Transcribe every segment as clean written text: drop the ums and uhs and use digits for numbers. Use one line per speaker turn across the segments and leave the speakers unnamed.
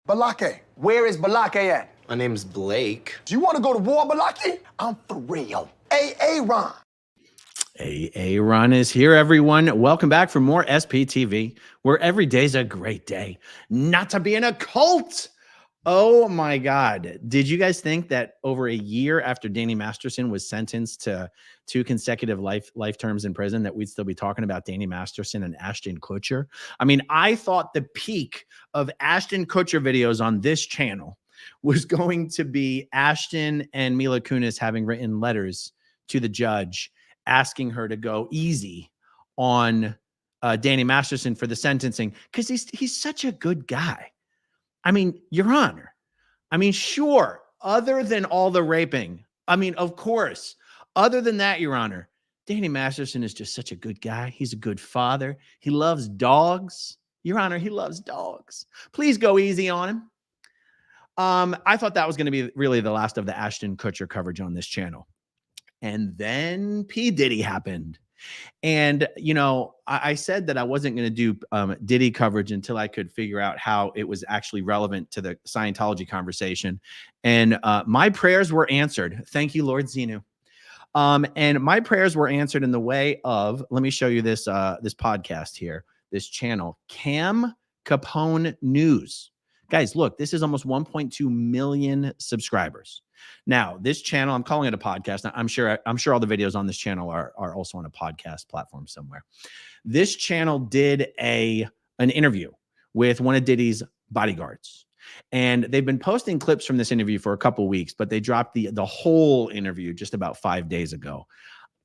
Balake. Where is Balake at?
My name's Blake.
Do you want to go to war, Balake? I'm for real. Ron.
Ron is here, everyone. Welcome back for more SPTV, where every day's a great day not to be in a cult. Oh my God. Did you guys think that over a year after Danny Masterson was sentenced to 2 consecutive life terms in prison that we'd still be talking about Danny Masterson and Ashton Kutcher? I mean, I thought the peak of Ashton Kutcher videos on this channel was going to be Ashton and Mila Kunis having written letters to the judge asking her to go easy on Danny Masterson for the sentencing because he's such a good guy. I mean, Your Honor, I mean, sure, other than all the raping, I mean, of course, other than that, Your Honor, Danny Masterson is just such a good guy. He's a good father. He loves dogs. Your Honor, he loves dogs. Please go easy on him. I thought that was going to be really the last of the Ashton Kutcher coverage on this channel. And then P. Diddy happened. And, you know, I said that I wasn't going to do Diddy coverage until I could figure out how it was actually relevant to the Scientology conversation. And my prayers were answered. Thank you, Lord Zenu. And my prayers were answered in the way of, let me show you this, this podcast here, this channel, Capone News. Guys, look, this is almost 1.2 million subscribers. Now, this channel, I'm calling it a podcast. I'm sure all the videos on this channel are also on a podcast platform somewhere. This channel did an interview with one of Diddy's bodyguards. And they've been posting clips from this interview for a couple of weeks, but they dropped the whole interview just about 5 days ago.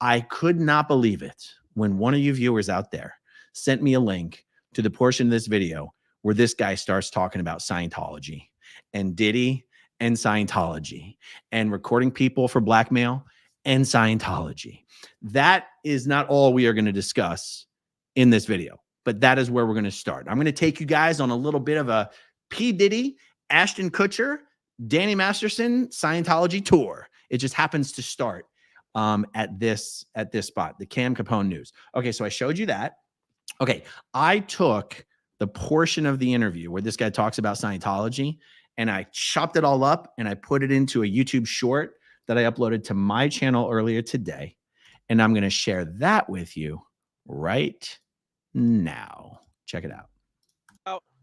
I could not believe it when one of you viewers out there sent me a link to the portion of this video where this guy starts talking about Scientology and Diddy and Scientology and recording people for blackmail and Scientology. That is not all we are going to discuss in this video, but that is where we're going to start. I'm going to take you guys on a little bit of a P. Diddy, Ashton Kutcher, Danny Masterson Scientology tour. It just happens to start at this spot, the Capone News. Okay, so I showed you that. Okay, I took the portion of the interview where this guy talks about Scientology, and I chopped it all up and I put it into a YouTube short that I uploaded to my channel earlier today. And I'm going to share that with you right now. Check it out.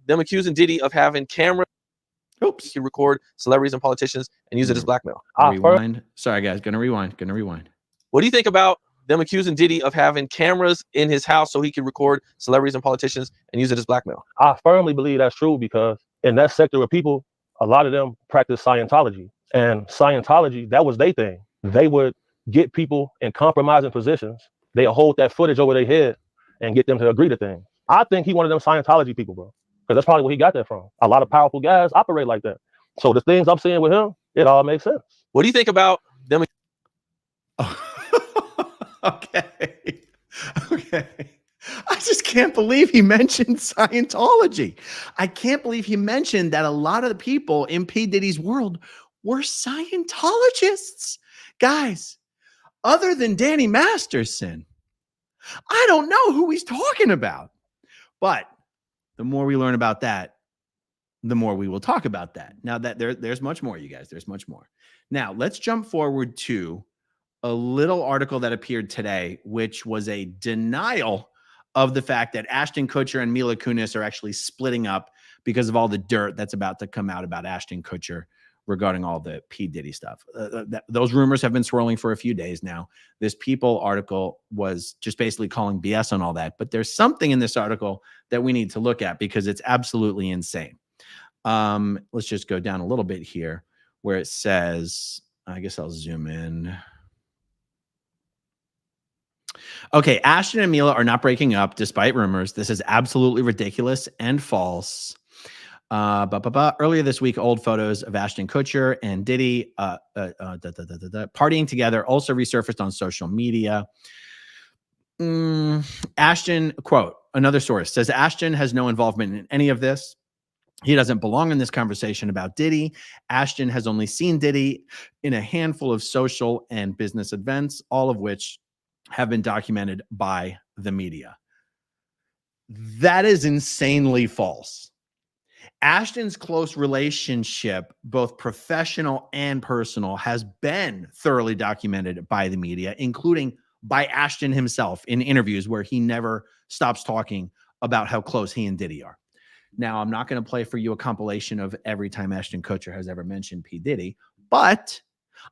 Them accusing Diddy of having cameras.
Oops.
He record celebrities and politicians and use it as blackmail.
Rewind. Sorry, guys. Gonna rewind.
What do you think about them accusing Diddy of having cameras in his house so he can record celebrities and politicians and use it as blackmail?
I firmly believe that's true because in that sector of people, a lot of them practice Scientology. And Scientology, that was their thing. They would get people in compromising positions. They'll hold that footage over their head and get them to agree to things. I think he one of them Scientology people, bro. Because that's probably where he got that from. A lot of powerful guys operate like that. So the things I'm seeing with him, it all makes sense.
What do you think about them?
Okay. I just can't believe he mentioned Scientology. I can't believe he mentioned that a lot of the people in P. Diddy's world were Scientologists. Guys, other than Danny Masterson, I don't know who he's talking about. But the more we learn about that, the more we will talk about that. Now that there's much more, you guys. There's much more. Now, let's jump forward to a little article that appeared today, which was a denial of the fact that Ashton Kutcher and Mila Kunis are actually splitting up because of all the dirt that's about to come out about Ashton Kutcher regarding all the P. Diddy stuff. Those rumors have been swirling for a few days now. This People article was just basically calling BS on all that. But there's something in this article that we need to look at because it's absolutely insane. Let's just go down a little bit here where it says, I guess I'll zoom in. Okay, Ashton and Mila are not breaking up despite rumors. This is absolutely ridiculous and false. Earlier this week, old photos of Ashton Kutcher and Diddy partying together also resurfaced on social media. Ashton, quote, another source says Ashton has no involvement in any of this. He doesn't belong in this conversation about Diddy. Ashton has only seen Diddy in a handful of social and business events, all of which have been documented by the media. That is insanely false. Ashton's close relationship, both professional and personal, has been thoroughly documented by the media, including by Ashton himself in interviews where he never stops talking about how close he and Diddy are. Now, I'm not going to play for you a compilation of every time Ashton Kutcher has ever mentioned P. Diddy, but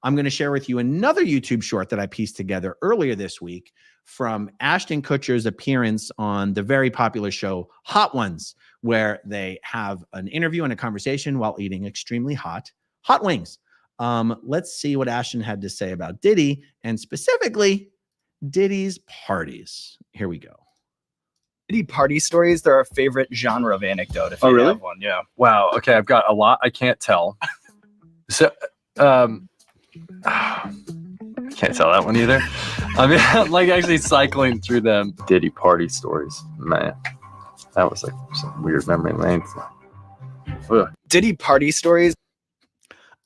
I'm going to share with you another YouTube short that I pieced together earlier this week from Ashton Kutcher's appearance on the very popular show Hot Ones, where they have an interview and a conversation while eating extremely hot wings. Let's see what Ashton had to say about Diddy and specifically Diddy's parties. Here we go.
Diddy party stories, they're our favorite genre of anecdote. If
Oh,
you
really?
have one, yeah.
Wow. Okay, I've got a lot I can't tell. So, can't tell that one either. I mean, like actually cycling through them Diddy party stories. Man, that was like some weird memory lane. Ugh.
Diddy party stories.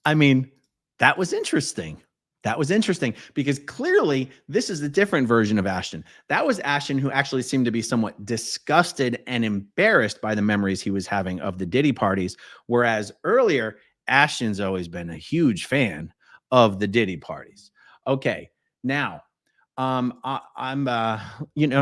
I mean, that was interesting. That was interesting because clearly this is a different version of Ashton. That was Ashton who actually seemed to be somewhat disgusted and embarrassed by the memories he was having of the Diddy parties. Whereas earlier, Ashton's always been a huge fan of the Diddy parties. Okay. Now, I'm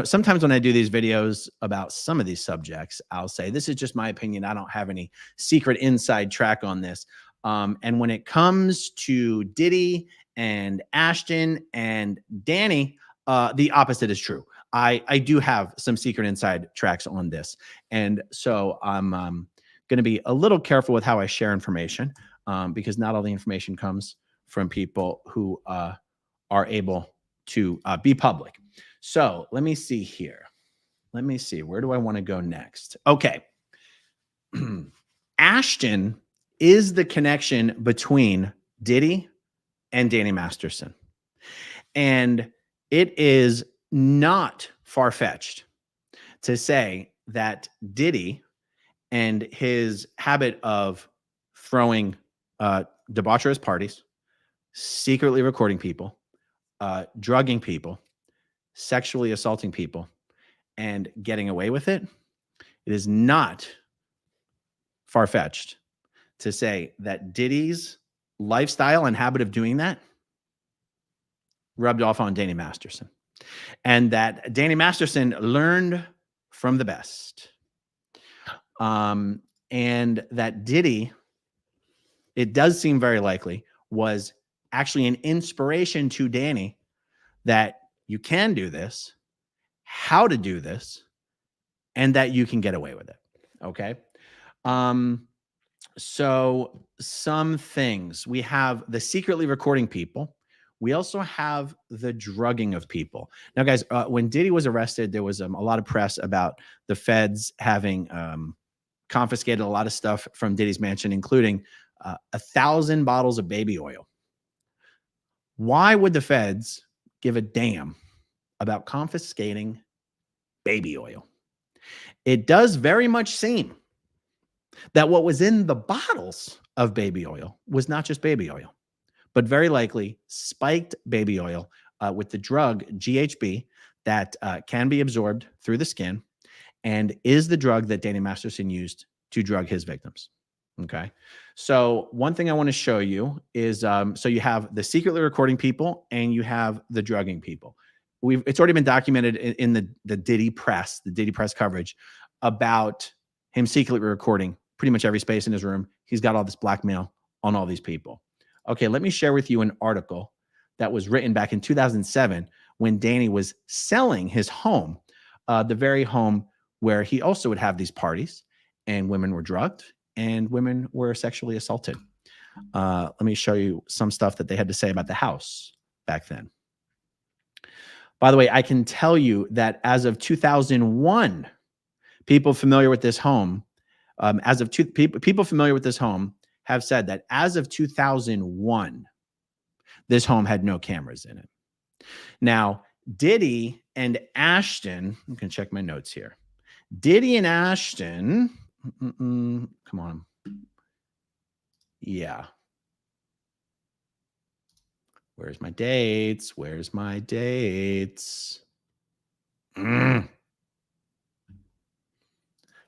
sometimes when I do these videos about some of these subjects, I'll say, this is just my opinion. I don't have any secret inside track on this. And when it comes to Diddy and Ashton and Danny, the opposite is true. I do have some secret inside tracks on this. And so I'm going to be a little careful with how I share information because not all the information comes from people who are able to be public. So let me see here. Let me see. Where do I want to go next? Okay. Ashton is the connection between Diddy and Danny Masterson. And it is not far-fetched to say that Diddy and his habit of throwing debaucherous parties, secretly recording people, drugging people, sexually assaulting people, and getting away with it, it is not far-fetched to say that Diddy's lifestyle and habit of doing that rubbed off on Danny Masterson, and that Danny Masterson learned from the best. And that Diddy, it does seem very likely, was actually an inspiration to Danny that you can do this, how to do this, and that you can get away with it. Okay. So some things, we have the secretly recording people. We also have the drugging of people. Now, guys, when Diddy was arrested, there was a lot of press about the feds having confiscated a lot of stuff from Diddy's mansion, including 1,000 bottles of baby oil. Why would the feds give a damn about confiscating baby oil? It does very much seem that what was in the bottles of baby oil was not just baby oil, but very likely spiked baby oil with the drug GHB that can be absorbed through the skin and is the drug that Danny Masterson used to drug his victims. Okay. So one thing I want to show you is, so you have the secretly recording people and you have the drugging people. It's already been documented in the Diddy press, the Diddy press coverage about him secretly recording pretty much every space in his room. He's got all this blackmail on all these people. Okay, let me share with you an article that was written back in 2007 when Danny was selling his home, the very home where he also would have these parties and women were drugged and women were sexually assaulted. Let me show you some stuff that they had to say about the house back then. By the way, I can tell you that as of 2001, people familiar with this home, people familiar with this home have said that as of 2001, this home had no cameras in it. Now, Diddy and Ashton, you can check my notes here. Diddy and Ashton, come on. Yeah. Where's my dates? Where's my dates?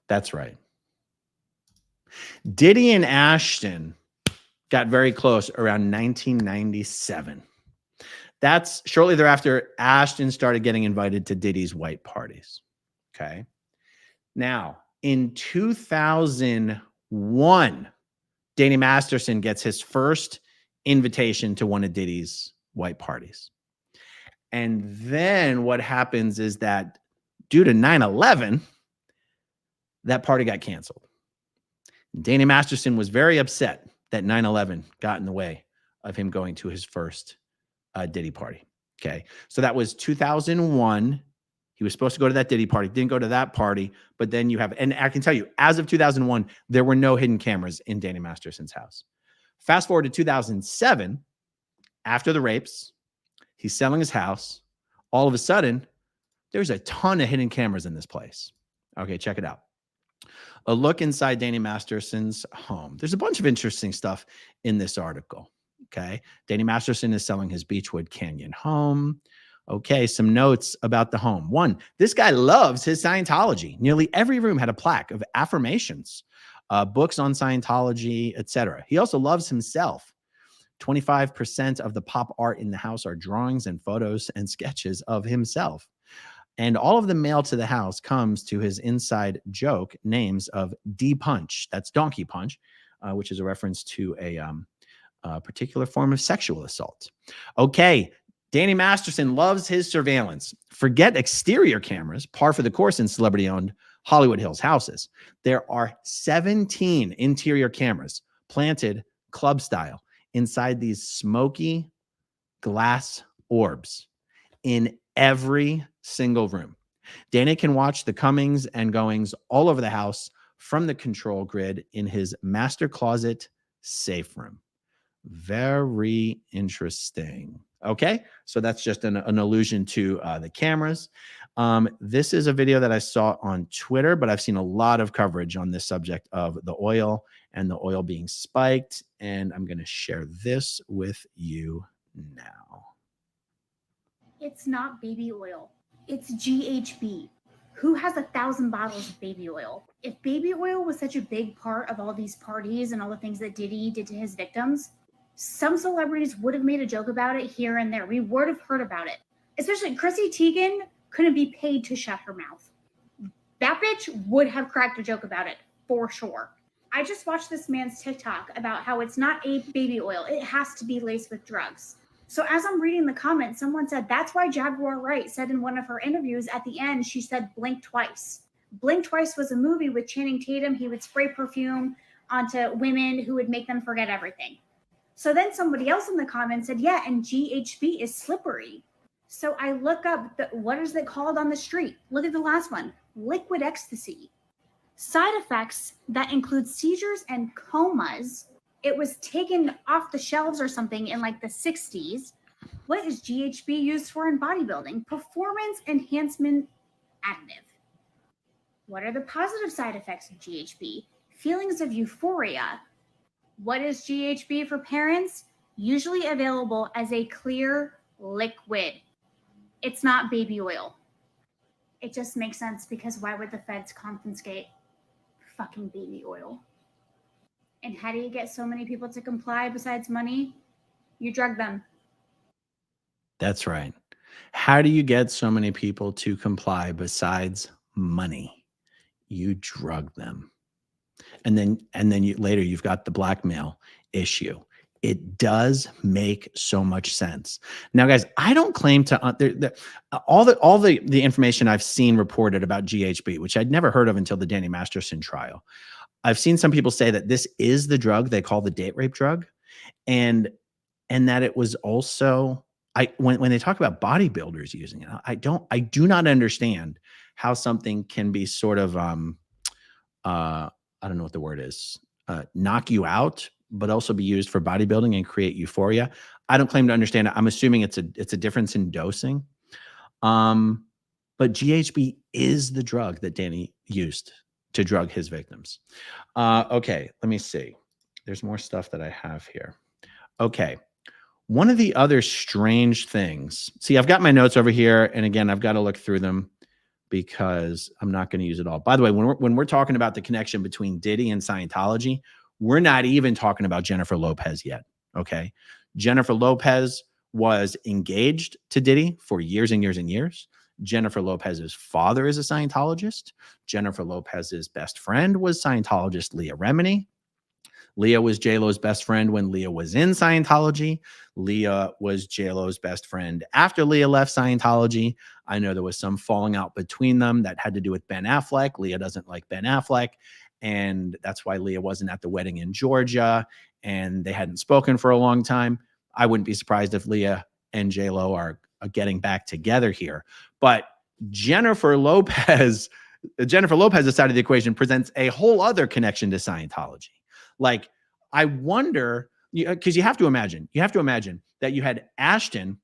That's right. Diddy and Ashton got very close around 1997. That's shortly thereafter, Ashton started getting invited to Diddy's white parties. Okay. Now, in 2001, Danny Masterson gets his first invitation to one of Diddy's white parties. And then what happens is that due to 9/11, that party got canceled. Danny Masterson was very upset that 9/11 got in the way of him going to his first Diddy party. Okay. So that was 2001. He was supposed to go to that Diddy party, didn't go to that party. But then you have, and I can tell you, as of 2001, there were no hidden cameras in Danny Masterson's house. Fast forward to 2007, after the rapes, he's selling his house. All of a sudden, there's a ton of hidden cameras in this place. Okay, check it out. A look inside Danny Masterson's home. There's a bunch of interesting stuff in this article. Okay. Danny Masterson is selling his Beechwood Canyon home. Okay. Some notes about the home. One, this guy loves his Scientology. Nearly every room had a plaque of affirmations, books on Scientology, etc. He also loves himself. 25% of the pop art in the house are drawings and photos and sketches of himself. And all of the mail to the house comes to his inside joke names of D Punch. That's Donkey Punch, which is a reference to a particular form of sexual assault. Okay, Danny Masterson loves his surveillance. Forget exterior cameras, par for the course in celebrity-owned Hollywood Hills houses. There are 17 interior cameras planted club style inside these smoky glass orbs in every single room. Danny can watch the comings and goings all over the house from the control grid in his master closet safe room. Very interesting. Okay, so that's just an allusion to the cameras. This is a video that I saw on Twitter, but I've seen a lot of coverage on this subject of the oil and the oil being spiked, and I'm going to share this with you now.
It's not baby oil. It's GHB. Who has 1,000 bottles of baby oil? If baby oil was such a big part of all these parties and all the things that Diddy did to his victims, some celebrities would have made a joke about it here and there. We would have heard about it. Especially Chrissy Teigen couldn't be paid to shut her mouth. That bitch would have cracked a joke about it, for sure. I just watched this man's TikTok about how it's not a baby oil. It has to be laced with drugs. So as I'm reading the comments, someone said, that's why Jaguar Wright said in one of her interviews at the end, she said, blink twice. Blink Twice was a movie with Channing Tatum. He would spray perfume onto women who would make them forget everything. So then somebody else in the comments said, yeah, and GHB is slippery. So I look up, what is it called on the street? Look at the last one, liquid ecstasy. Side effects that include seizures and comas. It was taken off the shelves or something in like the 60s. What is GHB used for in bodybuilding? Performance enhancement additive. What are the positive side effects of GHB? Feelings of euphoria. What is GHB for parents? Usually available as a clear liquid. It's not baby oil. It just makes sense because why would the feds confiscate fucking baby oil? And how do you get so many people to comply besides money? You drug them.
That's right. How do you get so many people to comply besides money? You drug them. And then later you've got the blackmail issue. It does make so much sense. Now, guys, I don't claim to all the information I've seen reported about GHB, which I'd never heard of until the Danny Masterson trial. I've seen some people say that this is the drug they call the date rape drug, and that it was also when they talk about bodybuilders using it, I do not understand how something can be sort of I don't know what the word is, knock you out, but also be used for bodybuilding and create euphoria. I don't claim to understand it. I'm assuming it's a difference in dosing. But GHB is the drug that Danny used to drug his victims. Okay, let me see. There's more stuff that I have here. Okay. One of the other strange things, see, I've got my notes over here, and again, I've got to look through them because I'm not going to use it all. By the way, when we're talking about the connection between Diddy and Scientology, we're not even talking about Jennifer Lopez yet. Okay. Jennifer Lopez was engaged to Diddy for years and years and years. Jennifer Lopez's father is a Scientologist. Jennifer Lopez's best friend was Scientologist Leah Remini. Leah was J-Lo's best friend when Leah was in Scientology. Leah was J-Lo's best friend after Leah left Scientology. I know there was some falling out between them that had to do with Ben Affleck. Leah doesn't like Ben Affleck, and that's why Leah wasn't at the wedding in Georgia, and they hadn't spoken for a long time. I wouldn't be surprised if Leah and J-Lo are getting back together here. But Jennifer Lopez's side of the equation presents a whole other connection to Scientology. Like, I wonder, because you have to imagine that you had Ashton.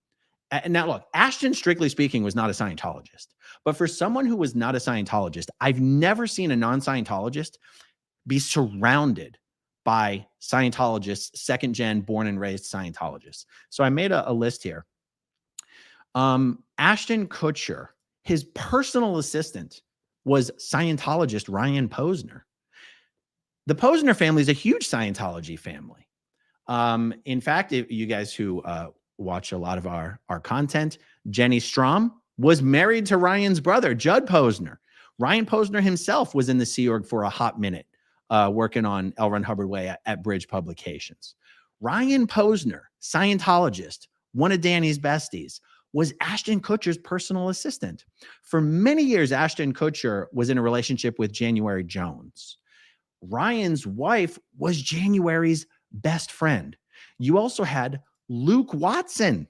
Now, look, Ashton, strictly speaking, was not a Scientologist. But for someone who was not a Scientologist, I've never seen a non-Scientologist be surrounded by Scientologists, second-gen, born and raised Scientologists. So I made a list here. Ashton Kutcher, his personal assistant, was Scientologist Ryan Posner. The Posner family is a huge Scientology family. In fact, if you guys who watch a lot of our content, Jenny Strom was married to Ryan's brother, Judd Posner. Ryan Posner himself was in the Sea Org for a hot minute, working on L. Ron Hubbard Way at Bridge Publications. Ryan Posner, Scientologist, one of Danny's besties, was Ashton Kutcher's personal assistant. For many years, Ashton Kutcher was in a relationship with January Jones. Ryan's wife was January's best friend. You also had Luke Watson.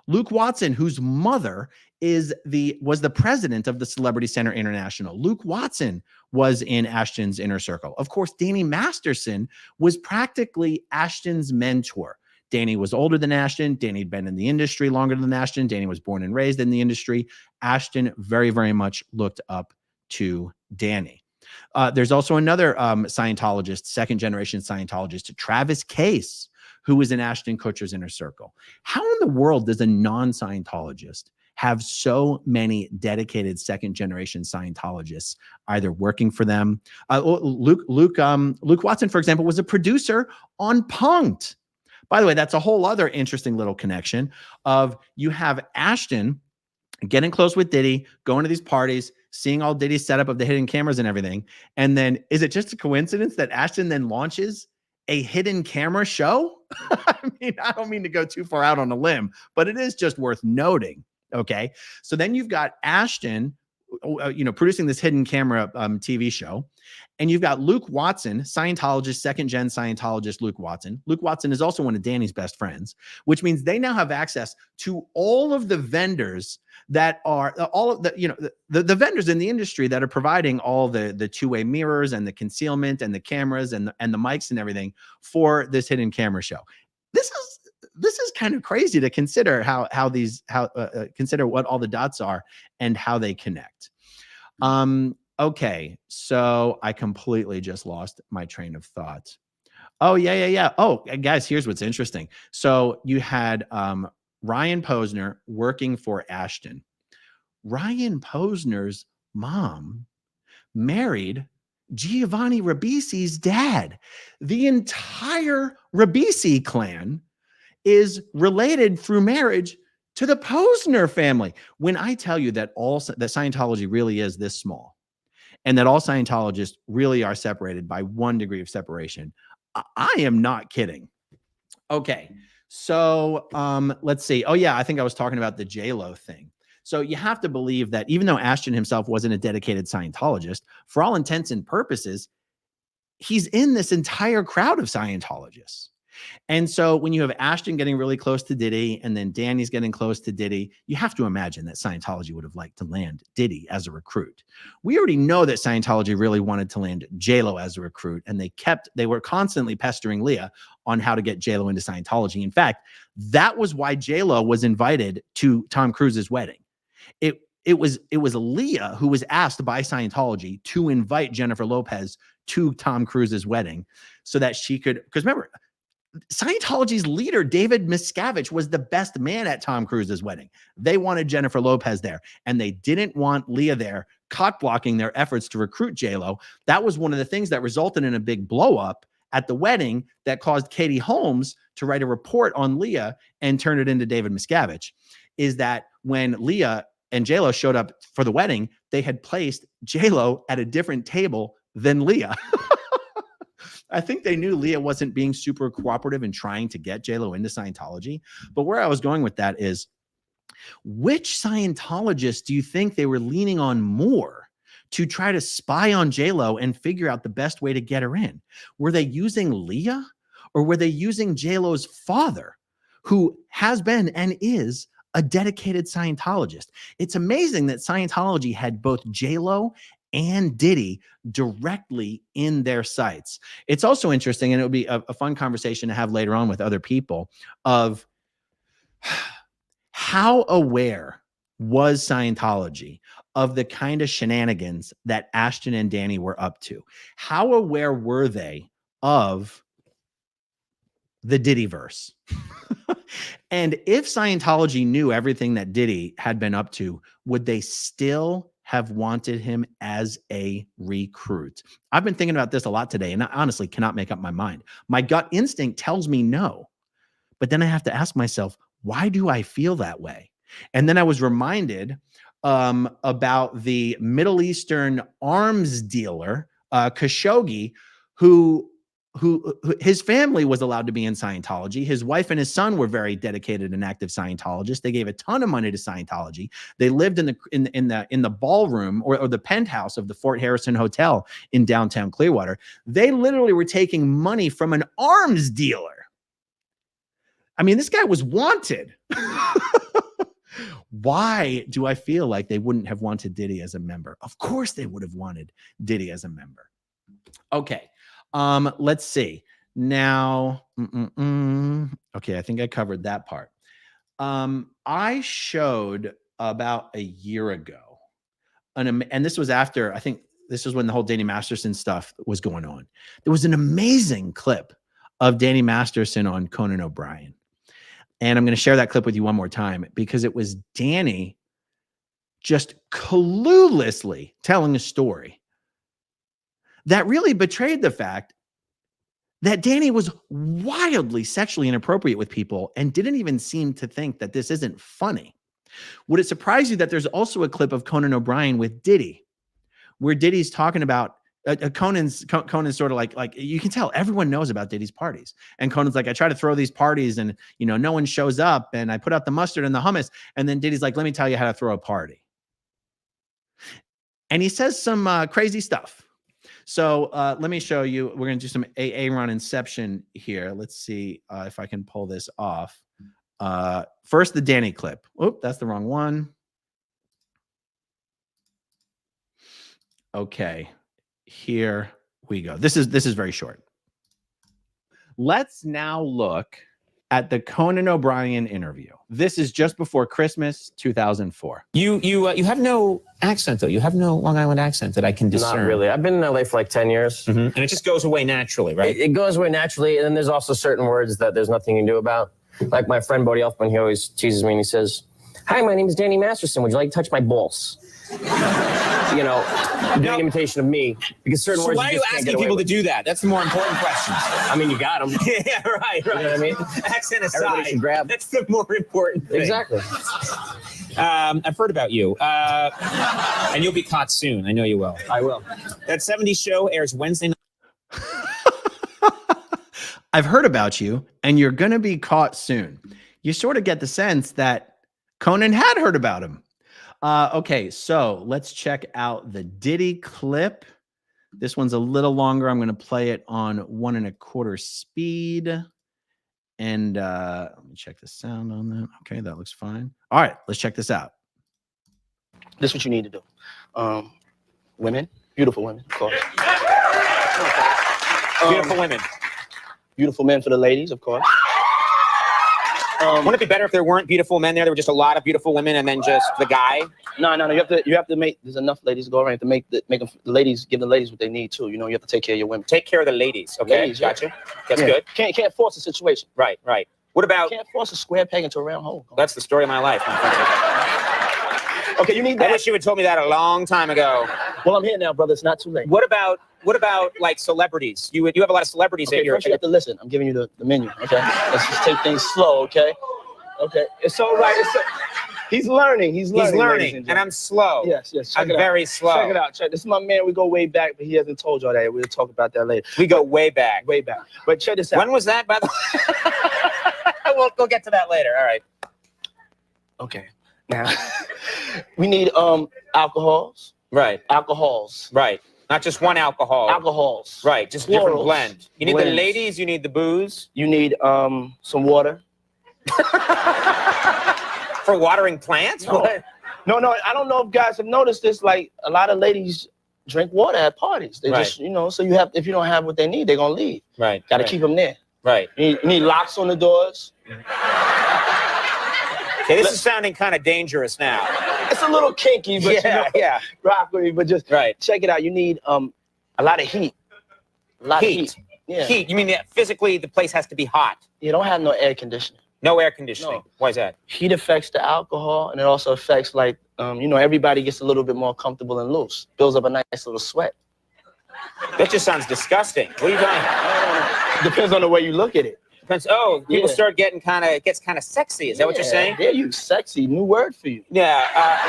Luke Watson, whose mother was the president of the Celebrity Center International. Luke Watson was in Ashton's inner circle. Of course, Danny Masterson was practically Ashton's mentor. Danny was older than Ashton. Danny had been in the industry longer than Ashton. Danny was born and raised in the industry. Ashton very, very much looked up to Danny. There's also another Scientologist, second-generation Scientologist, Travis Case, who was in Ashton Kutcher's inner circle. How in the world does a non-Scientologist have so many dedicated second-generation Scientologists either working for them? Luke Watson, for example, was a producer on Punk'd. By the way, that's a whole other interesting little connection of you have Ashton getting close with Diddy, going to these parties, seeing all Diddy's setup of the hidden cameras and everything. And then is it just a coincidence that Ashton then launches a hidden camera show? I mean, I don't mean to go too far out on a limb, but it is just worth noting. Okay. So then you've got Ashton, producing this hidden camera TV show. And you've got Luke Watson, Scientologist, second-gen Scientologist Luke Watson. Luke Watson is also one of Danny's best friends, which means they now have access to all of the vendors that are all of the vendors in the industry that are providing all the two-way mirrors and the concealment and the cameras and the mics and everything for this hidden camera show. This is kind of crazy to consider consider what all the dots are and how they connect. Okay, so I completely just lost my train of thought. Oh, yeah. Oh, guys, here's what's interesting. So you had Ryan Posner working for Ashton. Ryan Posner's mom married Giovanni Ribisi's dad. The entire Ribisi clan is related through marriage to the Posner family. When I tell you that that Scientology really is this small, and that all Scientologists really are separated by 1 degree of separation, I am not kidding. Okay, so let's see. Oh yeah, I think I was talking about the J-Lo thing. So you have to believe that even though Ashton himself wasn't a dedicated Scientologist, for all intents and purposes, he's in this entire crowd of Scientologists. And so when you have Ashton getting really close to Diddy and then Danny's getting close to Diddy, you have to imagine that Scientology would have liked to land Diddy as a recruit. We already know that Scientology really wanted to land J-Lo as a recruit, and they were constantly pestering Leah on how to get J-Lo into Scientology. In fact, that was why J-Lo was invited to Tom Cruise's wedding. It was Leah who was asked by Scientology to invite Jennifer Lopez to Tom Cruise's wedding so that she could, because remember, Scientology's leader, David Miscavige, was the best man at Tom Cruise's wedding. They wanted Jennifer Lopez there, and they didn't want Leah there, cock blocking their efforts to recruit J-Lo. That was one of the things that resulted in a big blow up at the wedding that caused Katie Holmes to write a report on Leah and turn it into David Miscavige, is that when Leah and J-Lo showed up for the wedding, they had placed J-Lo at a different table than Leah. I think they knew Leah wasn't being super cooperative and trying to get J-Lo into Scientology. But where I was going with that is, which Scientologists do you think they were leaning on more to try to spy on J-Lo and figure out the best way to get her in? Were they using Leah, or were they using J-Lo's father, who has been and is a dedicated Scientologist? It's amazing that Scientology had both J-Lo and Diddy directly in their sites. It's also interesting, and it would be a fun conversation to have later on with other people, of how aware was Scientology of the kind of shenanigans that Ashton and Danny were up to? How aware were they of the Diddyverse? And if Scientology knew everything that Diddy had been up to, would they still have wanted him as a recruit? I've been thinking about this a lot today, and I honestly cannot make up my mind. My gut instinct tells me no, but then I have to ask myself, why do I feel that way? And then I was reminded about the Middle Eastern arms dealer, Khashoggi, who his family was allowed to be in Scientology. His wife and his son were very dedicated and active Scientologists. They gave a ton of money to Scientology. They lived in the ballroom or the penthouse of the Fort Harrison Hotel in downtown Clearwater. They literally were taking money from an arms dealer. I mean, this guy was wanted. Why do I feel like they wouldn't have wanted Diddy as a member? Of course they would have wanted Diddy as a member. Okay. Let's see. Now, okay, I think I covered that part. I showed about a year ago, and this was after, I think this was when the whole Danny Masterson stuff was going on. There was an amazing clip of Danny Masterson on Conan O'Brien. And I'm going to share that clip with you one more time, because it was Danny just cluelessly telling a story that really betrayed the fact that Danny was wildly sexually inappropriate with people and didn't even seem to think that this isn't funny. Would it surprise you that there's also a clip of Conan O'Brien with Diddy, where Diddy's talking about Conan's sort of like you can tell everyone knows about Diddy's parties, and Conan's like, I try to throw these parties and no one shows up, and I put out the mustard and the hummus, and then Diddy's like, let me tell you how to throw a party. And he says some crazy stuff. So let me show you. We're going to do some Aaron Inception here. Let's see if I can pull this off. First, the Danny clip. Oh, that's the wrong one. Okay, here we go. This is very short. Let's now look at the Conan O'Brien interview. This is just before Christmas 2004.
You have no accent, though. You have no Long Island accent that I can discern.
Not really. I've been in LA for like 10 years.
Mm-hmm. And it just goes away naturally, right?
It goes away naturally, and then there's also certain words that there's nothing you can do about. Like my friend Bodie Elfman, he always teases me and he says, "Hi, my name is Danny Masterson. Would you like to touch my balls?" Doing an imitation of me, because certain words.
Why are you asking people to do that? That's the more important question.
I mean, you got them.
Yeah, right.
You know what I mean?
Accent aside,
everybody should grab.
That's the more important thing.
Exactly.
I've heard about you, and you'll be caught soon. I know you will.
I will.
That 70s show airs Wednesday night.
I've heard about you, and you're going to be caught soon. You sort of get the sense that Conan had heard about him. Okay, so let's check out the Diddy clip. This one's a little longer. I'm going to play it on 1 1/4 speed. And let me check the sound on that. Okay, that looks fine. All right, let's check this out.
This is what you need to do. Women, beautiful women, of course.
Beautiful women.
Beautiful men for the ladies, of course.
Wouldn't it be better if there weren't beautiful men there? There were just a lot of beautiful women, and then just the guy.
No. You have to make. There's enough ladies to go around to make the ladies give the ladies what they need too. You know, you have to take care of your women.
Take care of the ladies. Okay,
Ladies,
gotcha.
yeah.
That's
Yeah.
good.
Can't force a situation.
Right. What about?
Can't force a square peg into a round hole.
That's the story of my life, my friend.
Okay, you need that.
I wish you had told me that a long time ago.
Well, I'm here now, brother. It's not too late.
What about like celebrities? You have a lot of celebrities
Okay,
at your.
first you have to listen. I'm giving you the menu. Okay, let's just take things slow. Okay, it's all right. He's learning. He's learning,
and I'm slow.
Yes.
I'm very slow.
Check it out. This is my man. We go way back, but he hasn't told y'all that. We'll talk about that later.
We go way back.
But check this out.
When was that, by the way? We'll get to that later. All right.
Okay. Now we need alcohols.
Right.
Alcohols.
Right. Not just one alcohol.
Alcohols.
Right. Just different
Plurals.
blend. You need the
Blends.
ladies. You need the booze.
You need some water.
For watering plants?
No. I don't know if guys have noticed this. Like a lot of ladies drink water at parties. They just, so you have, if you don't have what they need, they're gonna leave.
Right.
Got to keep them there.
Right.
You need locks on the doors.
Okay, this is sounding kind of dangerous now.
It's a little kinky, but
yeah.
Rock with me, but just check it out. You need a lot of heat. A lot of heat. Yeah.
Heat. You mean that physically the place has to be hot?
You don't have no air conditioning.
No air conditioning.
No.
Why is that?
Heat affects the alcohol, and it also affects like everybody gets a little bit more comfortable and loose. Builds up a nice little sweat.
That just sounds disgusting. What are you doing?
Depends on the way you look at it.
Depends. Oh, people start getting gets kind of sexy. Is that what you're saying?
Yeah, you sexy. New word for you.
I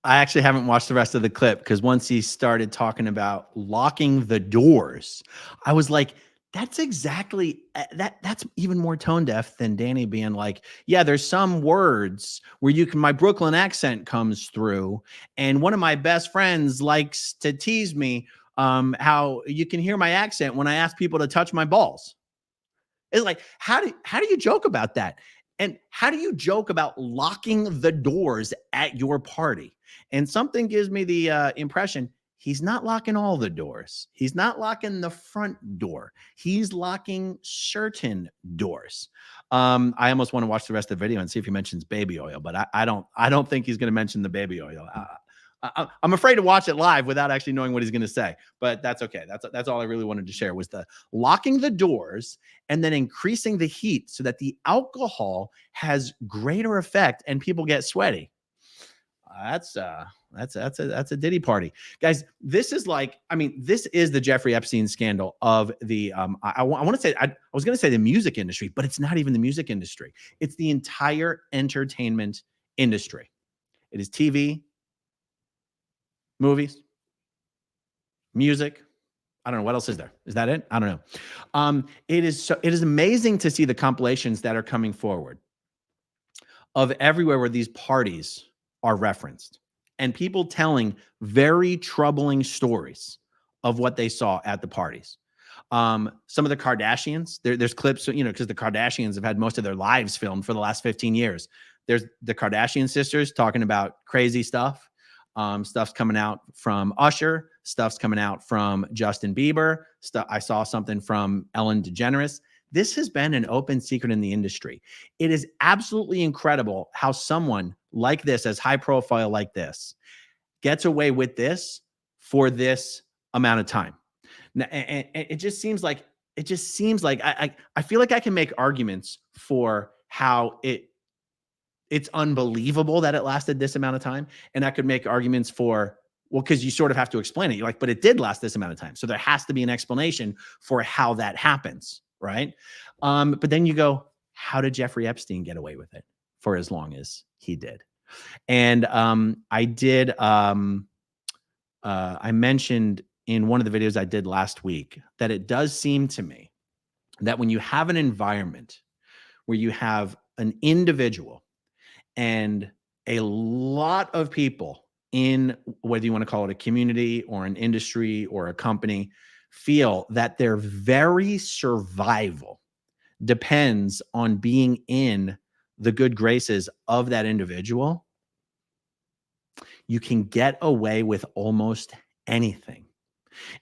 actually haven't watched the rest of the clip because once he started talking about locking the doors, I was like, that's exactly that's even more tone deaf than Danny being like, yeah, there's some words where my Brooklyn accent comes through. And one of my best friends likes to tease me how you can hear my accent when I ask people to touch my balls. It's like, how do you joke about that? And how do you joke about locking the doors at your party? And something gives me the impression he's not locking all the doors. He's not locking the front door. He's locking certain doors. I almost want to watch the rest of the video and see if he mentions baby oil, but I don't think he's going to mention the baby oil. I'm afraid to watch it live without actually knowing what he's going to say, but that's okay. That's all I really wanted to share was the locking the doors and then increasing the heat so that the alcohol has greater effect and people get sweaty. That's a Diddy party, guys. This is this is the Jeffrey Epstein scandal of the I want to say I was going to say the music industry, but it's not even the music industry. It's the entire entertainment industry. It is TV, movies, music. I don't know what else is there. Is that it? I don't know. It is amazing to see the compilations that are coming forward of everywhere where these parties are referenced and people telling very troubling stories of what they saw at the parties. Some of the Kardashians, there's clips, because the Kardashians have had most of their lives filmed for the last 15 years. There's the Kardashian sisters talking about crazy stuff. Stuff's coming out from Usher. Stuff's coming out from Justin Bieber. I saw something from Ellen DeGeneres. This has been an open secret in the industry. It is absolutely incredible how someone like this, as high profile like this, gets away with this for this amount of time. Now, and it just seems like I feel like I can make arguments for how it's unbelievable that it lasted this amount of time. And I could make arguments for, well, because you sort of have to explain it. You're like, but it did last this amount of time. So there has to be an explanation for how that happens, right? But then you go, how did Jeffrey Epstein get away with it for as long as he did? And I mentioned in one of the videos I did last week that it does seem to me that when you have an environment where you have an individual and a lot of people in, whether you want to call it a community or an industry or a company, feel that their very survival depends on being in the good graces of that individual, you can get away with almost anything.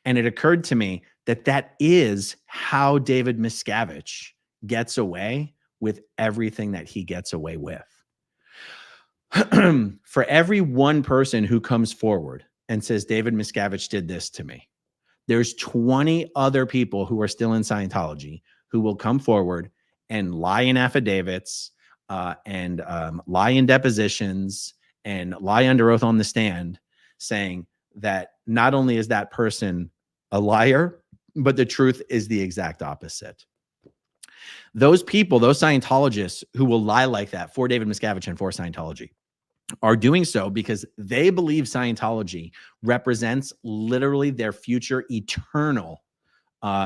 And it occurred to me that is how David Miscavige gets away with everything that he gets away with. For every one person who comes forward and says, David Miscavige did this to me, there's 20 other people who are still in Scientology who will come forward and lie in affidavits and lie in depositions and lie under oath on the stand, saying that not only is that person a liar, but the truth is the exact opposite. Those people, those Scientologists who will lie like that for David Miscavige and for Scientology, are doing so because they believe Scientology represents literally their future eternal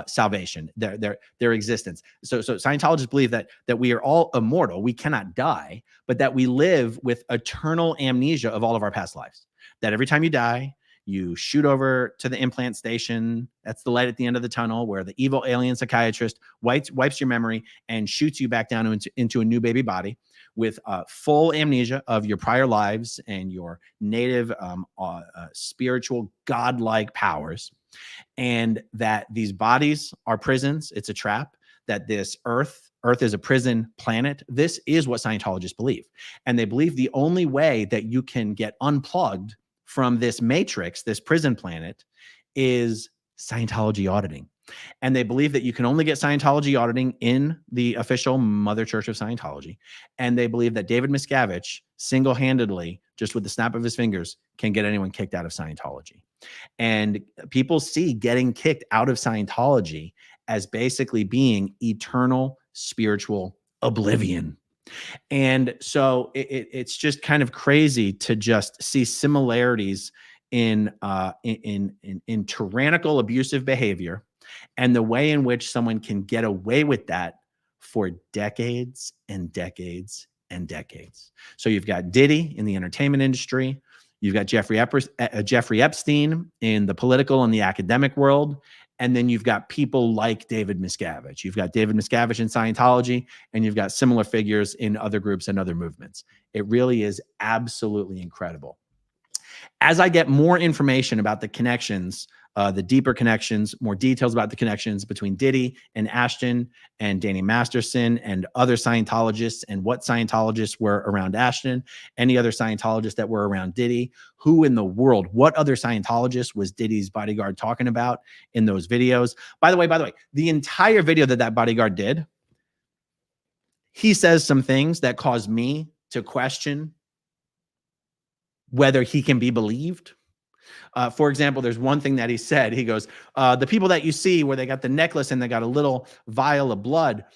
salvation, their existence. So Scientologists believe that we are all immortal, we cannot die, but that we live with eternal amnesia of all of our past lives. That every time you die, you shoot over to the implant station. That's the light at the end of the tunnel where the evil alien psychiatrist wipes your memory and shoots you back down into a new baby body with full amnesia of your prior lives and your native spiritual godlike powers. And that these bodies are prisons. It's a trap. That this Earth is a prison planet. This is what Scientologists believe. And they believe the only way that you can get unplugged from this matrix, this prison planet, is Scientology auditing. And they believe that you can only get Scientology auditing in the official Mother Church of Scientology. And they believe that David Miscavige single-handedly, just with the snap of his fingers, can get anyone kicked out of Scientology. And people see getting kicked out of Scientology as basically being eternal spiritual oblivion. And so it's just kind of crazy to just see similarities in tyrannical abusive behavior and the way in which someone can get away with that for decades and decades and decades. So you've got Diddy in the entertainment industry. You've got Jeffrey Epstein in the political and the academic world. And then you've got people like David Miscavige. You've got David Miscavige in Scientology, and you've got similar figures in other groups and other movements. It really is absolutely incredible. As I get more information about the connections, the deeper connections, more details about the connections between Diddy and Ashton and Danny Masterson and other Scientologists and what Scientologists were around Ashton, any other Scientologists that were around Diddy, who in the world, what other Scientologist was Diddy's bodyguard talking about in those videos? By the way, the entire video that bodyguard did, he says some things that cause me to question whether he can be believed. For example, there's one thing that he said. He goes, the people that you see where they got the necklace and they got a little vial of blood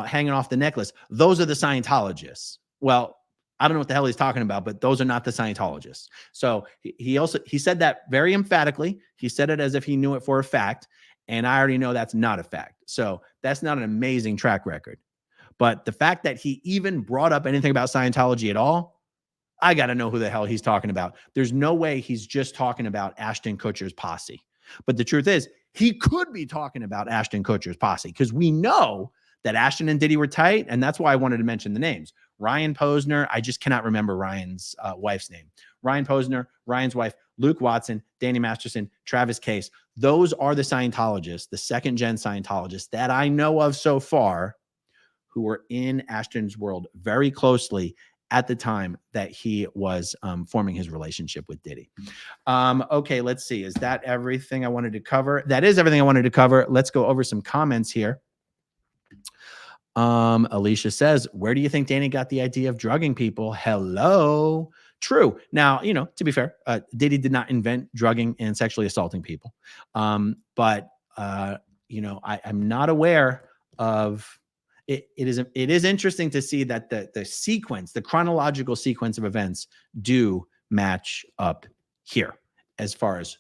hanging off the necklace, those are the Scientologists. Well, I don't know what the hell he's talking about, but those are not the Scientologists. So he said that very emphatically. He said it as if he knew it for a fact. And I already know that's not a fact. So that's not an amazing track record. But the fact that he even brought up anything about Scientology at all, I got to know who the hell he's talking about. There's no way he's just talking about Ashton Kutcher's posse. But the truth is, he could be talking about Ashton Kutcher's posse because we know that Ashton and Diddy were tight. And that's why I wanted to mention the names. Ryan Posner, I just cannot remember Ryan's wife's name. Ryan Posner, Ryan's wife, Luke Watson, Danny Masterson, Travis Case. Those are the Scientologists, the second-gen Scientologists that I know of so far who were in Ashton's world very closely at the time that he was forming his relationship with Diddy. Okay, let's see. Is that everything I wanted to cover? That is everything I wanted to cover. Let's go over some comments here. Alicia says, where do you think Danny got the idea of drugging people? Hello. True. Now, to be fair, Diddy did not invent drugging and sexually assaulting people. But I'm not aware of it is interesting to see that the sequence, the chronological sequence of events do match up here as far as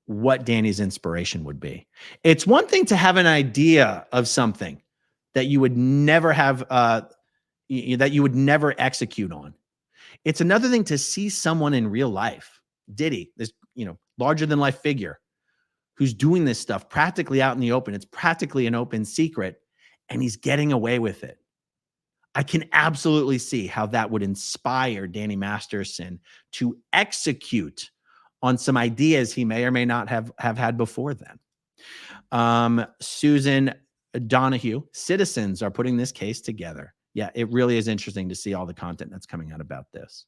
what Danny's inspiration would be. It's one thing to have an idea of something that you would never have, that you would never execute on. It's another thing to see someone in real life, Diddy, this, larger than life figure who's doing this stuff practically out in the open. It's practically an open secret. And he's getting away with it. I can absolutely see how that would inspire Danny Masterson to execute on some ideas he may or may not have had before then. Susan Donahue, citizens are putting this case together. Yeah, it really is interesting to see all the content that's coming out about this.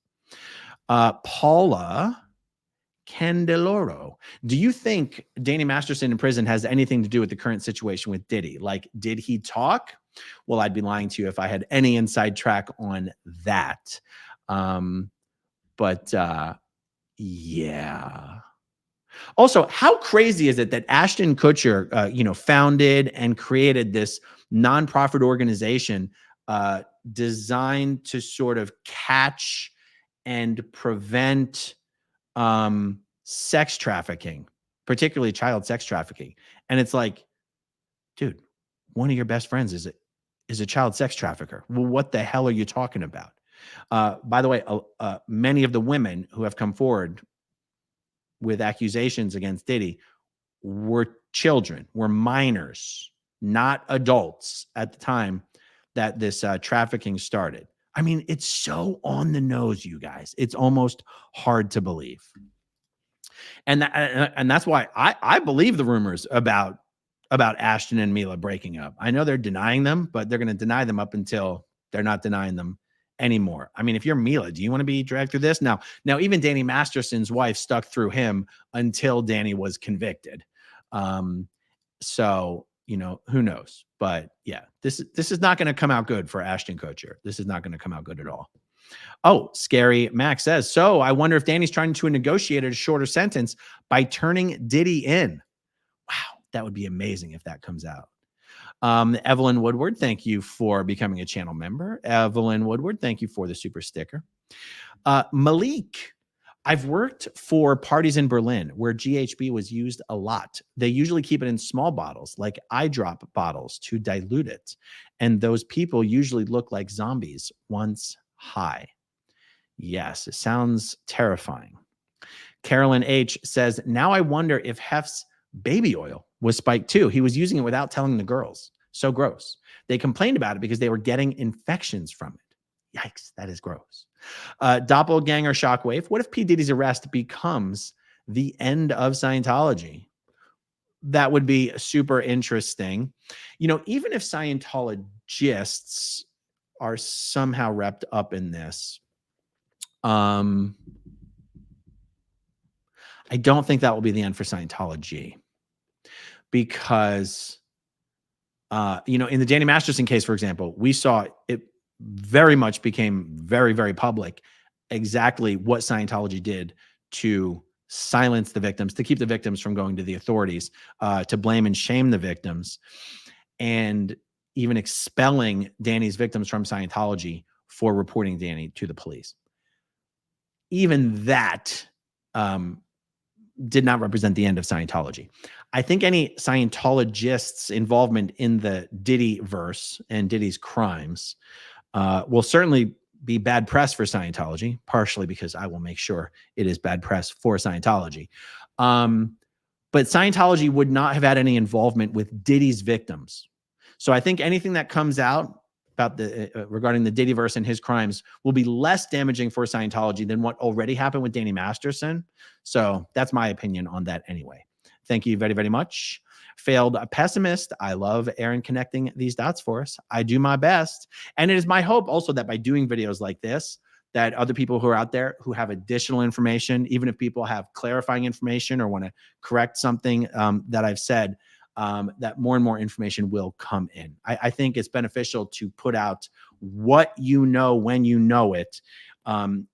Paula Candeloro, do you think Danny Masterson in prison has anything to do with the current situation with Diddy? Like, did he talk? Well, I'd be lying to you if I had any inside track on that. Yeah. Also, how crazy is it that Ashton Kutcher, founded and created this nonprofit organization designed to sort of catch and prevent sex trafficking, particularly child sex trafficking. And it's like, dude, one of your best friends is a child sex trafficker. Well, what the hell are you talking about? By the way, many of the women who have come forward with accusations against Diddy were children, were minors, not adults at the time that this trafficking started. I mean, it's so on the nose, you guys. It's almost hard to believe. And that's why I believe the rumors about Ashton and Mila breaking up. I know they're denying them, but they're going to deny them up until they're not denying them anymore. I mean, if you're Mila, do you want to be dragged through this? Now even Danny Masterson's wife stuck through him until Danny was convicted. So, who knows? But yeah, this is not going to come out good for Ashton Kutcher. This is not going to come out good at all. Oh, Scary Max says, so I wonder if Danny's trying to negotiate a shorter sentence by turning Diddy in. Wow, that would be amazing if that comes out. Evelyn Woodward, thank you for becoming a channel member. Evelyn Woodward, thank you for the super sticker. Malik, I've worked for parties in Berlin where GHB was used a lot. They usually keep it in small bottles, like eye drop bottles, to dilute it. And those people usually look like zombies once high. Yes, it sounds terrifying. Carolyn H says, now I wonder if Hef's baby oil was spiked too. He was using it without telling the girls. So gross. They complained about it because they were getting infections from it. Yikes, that is gross. Doppelganger Shockwave. What if P. Diddy's arrest becomes the end of Scientology? That would be super interesting. Even if Scientologists are somehow wrapped up in this, I don't think that will be the end for Scientology. Because, in the Danny Masterson case, for example, we saw it very much became very, very public exactly what Scientology did to silence the victims, to keep the victims from going to the authorities, to blame and shame the victims, and even expelling Danny's victims from Scientology for reporting Danny to the police. Even that did not represent the end of Scientology. I think any Scientologists' involvement in the Diddy verse and Diddy's crimes will certainly be bad press for Scientology, partially because I will make sure it is bad press for Scientology. But Scientology would not have had any involvement with Diddy's victims. So I think anything that comes out about regarding the Diddyverse and his crimes will be less damaging for Scientology than what already happened with Danny Masterson. So that's my opinion on that anyway. Thank you very, very much. Failed pessimist. I love Aaron connecting these dots for us. I do my best. And it is my hope also that by doing videos like this, that other people who are out there who have additional information, even if people have clarifying information or want to correct something that I've said, that more and more information will come in. I think it's beneficial to put out what you know when you know it, and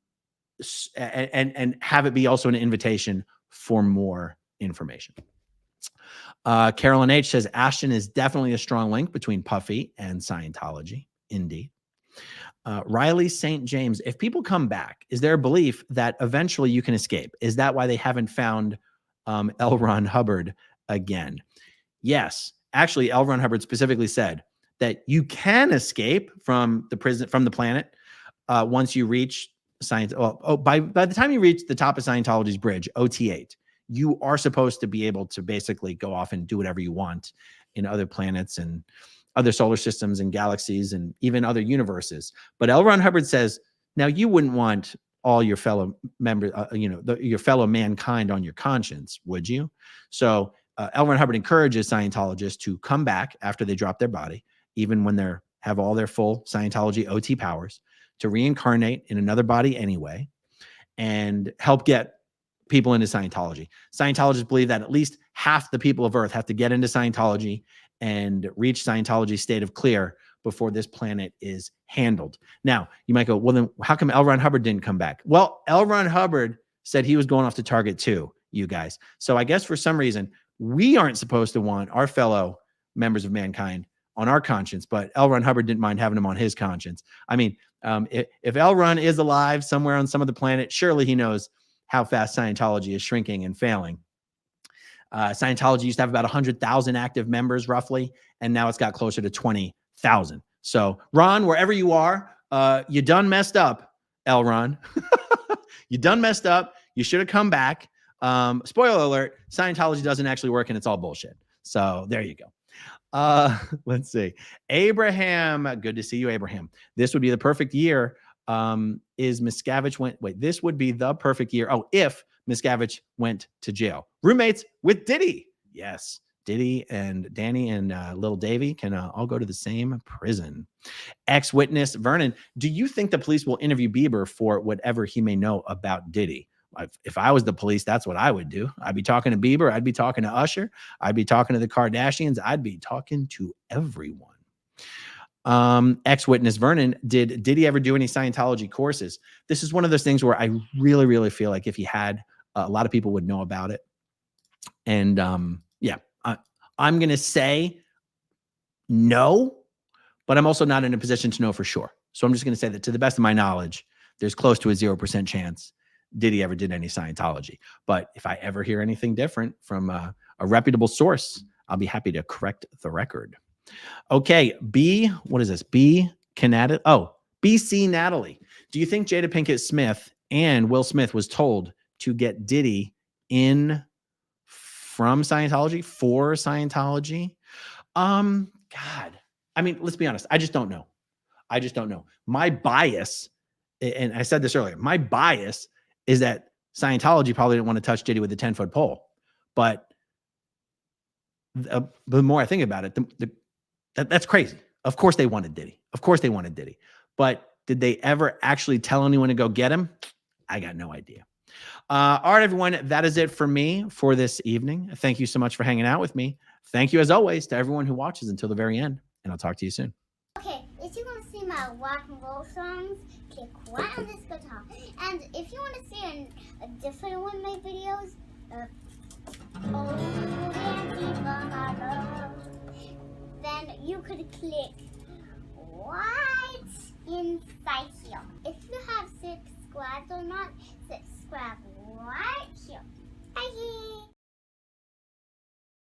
have it be also an invitation for more information. Carolyn H says, Ashton is definitely a strong link between Puffy and Scientology. Indeed. Riley St. James, if people come back, is there a belief that eventually you can escape? Is that why they haven't found L. Ron Hubbard again? Yes. Actually, L. Ron Hubbard specifically said that you can escape from the prison, from the planet, once you reach science. By the time you reach the top of Scientology's bridge, OT8, you are supposed to be able to basically go off and do whatever you want in other planets and other solar systems and galaxies and even other universes. But L. Ron Hubbard says, now you wouldn't want all your fellow members, your fellow mankind on your conscience, would you? So L. Ron Hubbard encourages Scientologists to come back after they drop their body, even when they're have all their full Scientology OT powers, to reincarnate in another body anyway, and help get people into Scientology. Scientologists believe that at least half the people of Earth have to get into Scientology and reach Scientology's state of clear before this planet is handled. Now, you might go, well, then how come L. Ron Hubbard didn't come back? Well, L. Ron Hubbard said he was going off to target too, you guys. So I guess for some reason, we aren't supposed to want our fellow members of mankind on our conscience, but L. Ron Hubbard didn't mind having him on his conscience. I mean, if L. Ron is alive somewhere on some of the planet, surely he knows how fast Scientology is shrinking and failing. Scientology used to have about 100,000 active members roughly, and now it's got closer to 20,000. So Ron, wherever you are, you done messed up, L. Ron. You done messed up. You should have come back. Spoiler alert, Scientology doesn't actually work and it's all bullshit. So there you go. Let's see. Abraham, good to see you, Abraham. This would be the perfect year. Is Miscavige this would be the perfect year. Oh, if Miscavige went to jail. Roommates with Diddy. Yes. Diddy and Danny and little Davey can all go to the same prison. Ex-witness Vernon, do you think the police will interview Bieber for whatever he may know about Diddy? If I was the police, that's what I would do. I'd be talking to Bieber. I'd be talking to Usher. I'd be talking to the Kardashians. I'd be talking to everyone. Ex-witness Vernon, did Diddy ever do any Scientology courses? This is one of those things where I really, really feel like if he had, a lot of people would know about it. And yeah, I'm going to say no, but I'm also not in a position to know for sure. So I'm just going to say that to the best of my knowledge, there's close to a 0% chance Diddy ever did any Scientology. But if I ever hear anything different from a reputable source, I'll be happy to correct the record. Okay, what is this? BC Natalie. Do you think Jada Pinkett Smith and Will Smith was told to get Diddy in from Scientology, for Scientology? God, I mean, let's be honest. I just don't know. My bias, and I said this earlier, my bias is that Scientology probably didn't want to touch Diddy with a 10-foot pole. But the more I think about it, that's crazy. Of course they wanted Diddy. But did they ever actually tell anyone to go get him? I got no idea. All right, everyone. That is it for me for this evening. Thank you so much for hanging out with me. Thank you, as always, to everyone who watches until the very end. And I'll talk to you soon.
Okay, if you want to see my rock and roll songs, click right on this guitar. And if you want to see a different one of my videos, then you could click right inside here. If you have subscribed or not, subscribe right here. Bye.